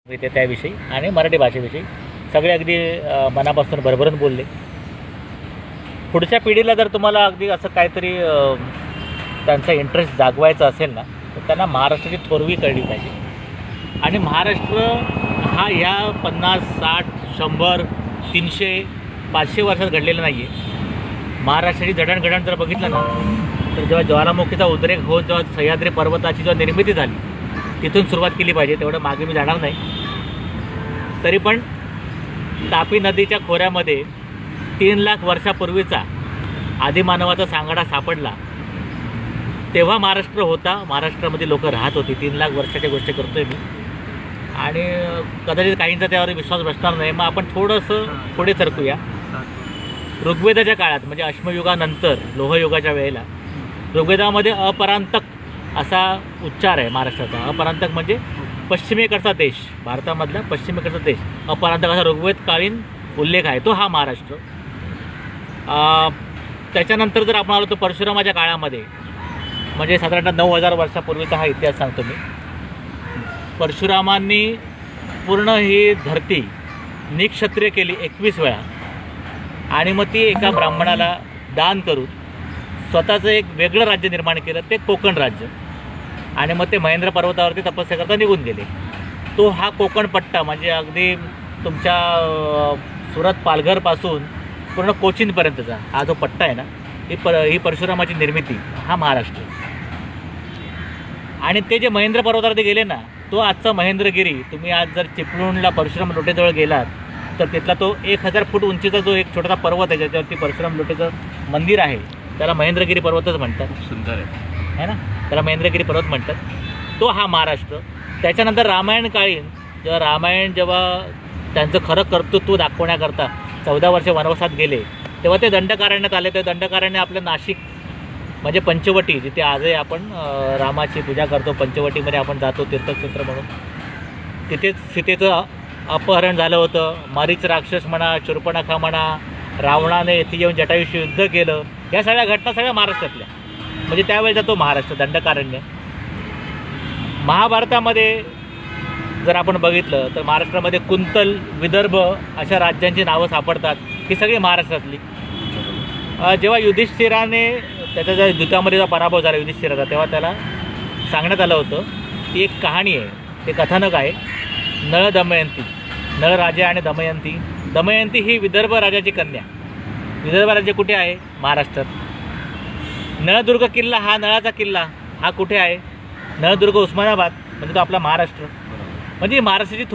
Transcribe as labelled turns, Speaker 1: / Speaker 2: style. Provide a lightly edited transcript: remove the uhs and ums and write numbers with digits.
Speaker 1: ते त्याविषयी आणि मराठी भाषेविषयी सगळे अगदी मनापासून भरभरून बोलले. पुढच्या पिढीला जर तुम्हाला अगदी असं काहीतरी त्यांचा इंटरेस्ट जागवायचा असेल ना, तर त्यांना महाराष्ट्राची थोरवी कळली पाहिजे. आणि महाराष्ट्र हा ह्या 50, 60, 100, 300, 500 वर्षात घडलेला नाही आहे. महाराष्ट्राची जडणघडण जर बघितलं ना, तर जेव्हा ज्वालामुखीचा उद्रेक होऊन जेव्हा सह्याद्री पर्वताची जेव्हा निर्मिती झाली, तिथून सुरुवात केली पाहिजे. तेवढं मागे मी जाणार नाही. तरी पण तापी नदीच्या खोऱ्यामध्ये 3 लाख वर्षापूर्वीचा आदिमानवाचा सांगाडा सापडला. तेव्हा महाराष्ट्र होता, महाराष्ट्रामध्ये लोक राहत होती. 3 लाख वर्षाच्या गोष्टी करतोय मी. आणि कदाचित काहींचा त्यावर विश्वास बसणार नाही. मग आपण थोडंसं पुढे सरकूया. ऋग्वेदाच्या काळात म्हणजे अश्मयुगानंतर लोहयुगाच्या वेळेला ऋग्वेदामध्ये अपरांतक असा उच्चार आहे महाराष्ट्राचा. अपरांतक म्हणजे पश्चिमेकडचा देश, भारतामधला पश्चिमेकडचा देश. अपरांतक असा ऋग्वेदकालीन उल्लेख आहे, तो हा महाराष्ट्र. त्याच्यानंतर जर आपण आलो तर परशुरामाच्या काळामध्ये म्हणजे साधारणतः 9000 वर्षापूर्वीचा हा इतिहास सांगतो मी. परशुरामांनी पूर्ण ही धरती निक्षत्रिय केली 21 वेळा आणि मग ती एका ब्राह्मणाला दान करून स्वतःचं एक वेगळं राज्य निर्माण केलं, ते कोकण राज्य. आणि मग ते महेंद्र पर्वतावरती तपस्या करता निघून गेले. तो हा कोकण पट्टा म्हणजे अगदी तुमच्या सुरत पालघरपासून पूर्ण कोचीनपर्यंतचा हा जो पट्टा आहे ना, ही परशुरामाची निर्मिती, हा महाराष्ट्र. आणि ते जे महेंद्र पर्वतावरती गेले ना, तो आजचा महेंद्रगिरी. तुम्ही आज जर चिपळूणला परशुराम लोटेजवळ गेलात तर तिथला तो 1000 फूट उंचीचा जो एक छोटासा पर्वत आहे ज्याच्यावरती परशुराम लोटेचं मंदिर आहे, त्याला महेंद्रगिरी पर्वतच म्हणतात.
Speaker 2: सुंदर आहे
Speaker 1: ना, त्याला महेंद्रगिरी पर्वत म्हणतात. तो हा महाराष्ट्र. त्याच्यानंतर रामायण काळीन जेव्हा त्यांचं खरं कर्तृत्व दाखवण्याकरता 14 वर्ष वनवासात गेले, तेव्हा ते दंडकारण्यात आले. ते दंडकारण्य आपलं नाशिक म्हणजे पंचवटी, जिथे आजही आपण रामाची पूजा करतो. पंचवटीमध्ये आपण जातो तीर्थक्षेत्र म्हणून. तिथेच सीतेचं अपहरण झालं होतं. मारीच राक्षस म्हणा, शूर्पणखा म्हणा, रावणाने येथे येऊन जटायूशी युद्ध केलं. या सगळ्या घटना सगळ्या महाराष्ट्रातल्या. म्हणजे त्यावेळेचा तो महाराष्ट्र दंडकारण्य. महाभारतामध्ये जर आपण बघितलं तर महाराष्ट्रामध्ये कुंतल, विदर्भ अशा राज्यांची नावं सापडतात. ही सगळी महाराष्ट्रातली. जेव्हा युधिष्ठिराने त्याच्या ज्या युद्धामध्ये जेव्हा पराभव झाला युधिष्ठिराचा, तेव्हा त्याला सांगण्यात आलं होतं ती एक कहाणी आहे, ते कथानक आहे. नळ दमयंती, नळ राजा आणि दमयंती. दमयंती ही विदर्भ राजाची कन्या. विदर्भ राज्य कुठे आहे? महाराष्ट्रात. नळदुर्ग किल्ला, हा नळाचा किल्ला, हा कुठे आहे? नळदुर्ग, उस्मानाबाद. म्हणजे तो आपला महाराष्ट्र. म्हणजे महाराष्ट्राची